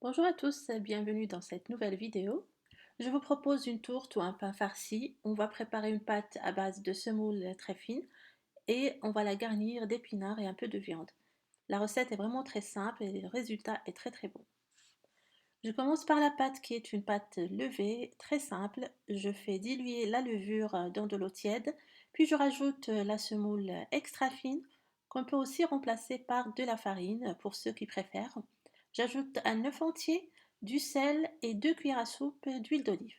Bonjour à tous, bienvenue dans cette nouvelle vidéo. Je vous propose une tourte ou un pain farci. On va préparer une pâte à base de semoule très fine et on va la garnir d'épinards et un peu de viande. La recette est vraiment très simple et le résultat est très bon. Je commence par la pâte qui est une pâte levée, très simple. Je fais diluer la levure dans de l'eau tiède, puis je rajoute la semoule extra fine qu'on peut aussi remplacer par de la farine pour ceux qui préfèrent. J'ajoute un œuf entier, du sel et 2 cuillères à soupe d'huile d'olive.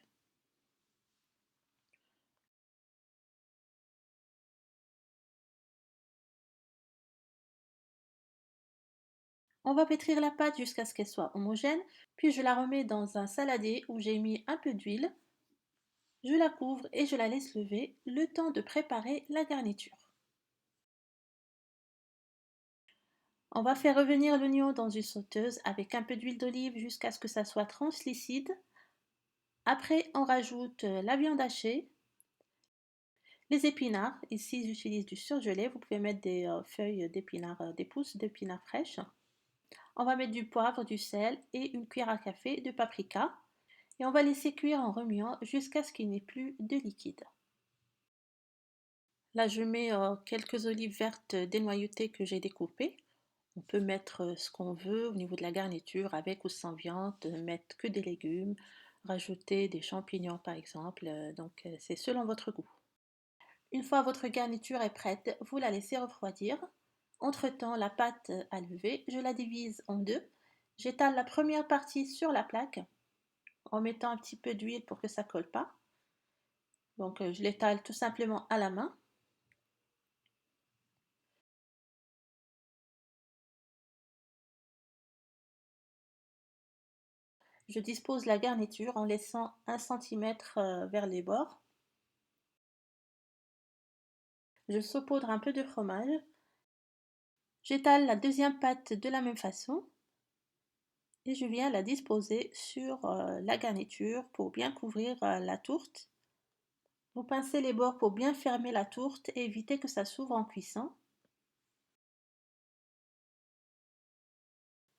On va pétrir la pâte jusqu'à ce qu'elle soit homogène, puis je la remets dans un saladier où j'ai mis un peu d'huile. Je la couvre et je la laisse lever le temps de préparer la garniture. On va faire revenir l'oignon dans une sauteuse avec un peu d'huile d'olive jusqu'à ce que ça soit translucide. Après, on rajoute la viande hachée, les épinards. Ici, j'utilise du surgelé. Vous pouvez mettre des feuilles d'épinards, des pousses d'épinards fraîches. On va mettre du poivre, du sel et une cuillère à café de paprika. Et on va laisser cuire en remuant jusqu'à ce qu'il n'y ait plus de liquide. Là, je mets quelques olives vertes dénoyautées que j'ai découpées. On peut mettre ce qu'on veut au niveau de la garniture, avec ou sans viande, mettre que des légumes, rajouter des champignons par exemple, donc c'est selon votre goût. Une fois votre garniture est prête, vous la laissez refroidir. Entre-temps, la pâte à lever, je la divise en deux. J'étale la première partie sur la plaque en mettant un petit peu d'huile pour que ça colle pas. Donc je l'étale tout simplement à la main. Je dispose la garniture en laissant 1 cm vers les bords. Je saupoudre un peu de fromage. J'étale la deuxième pâte de la même façon et je viens la disposer sur la garniture pour bien couvrir la tourte. Vous pincez les bords pour bien fermer la tourte et éviter que ça s'ouvre en cuisson.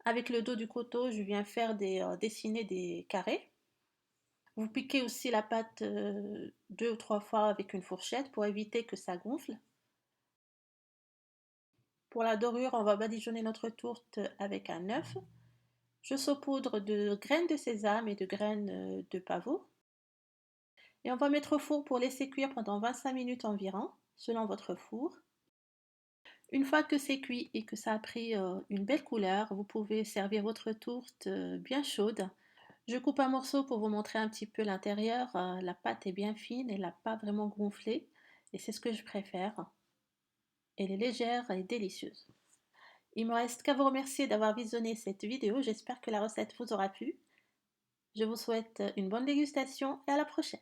Avec le dos du couteau, je viens faire dessiner des carrés. Vous piquez aussi la pâte 2 ou 3 fois avec une fourchette pour éviter que ça gonfle. Pour la dorure, on va badigeonner notre tourte avec un œuf. Je saupoudre de graines de sésame et de graines de pavot. Et on va mettre au four pour laisser cuire pendant 25 minutes environ, selon votre four. Une fois que c'est cuit et que ça a pris une belle couleur, vous pouvez servir votre tourte bien chaude. Je coupe un morceau pour vous montrer un petit peu l'intérieur. La pâte est bien fine, elle n'a pas vraiment gonflé et c'est ce que je préfère. Elle est légère et délicieuse. Il me reste qu'à vous remercier d'avoir visionné cette vidéo. J'espère que la recette vous aura plu. Je vous souhaite une bonne dégustation et à la prochaine.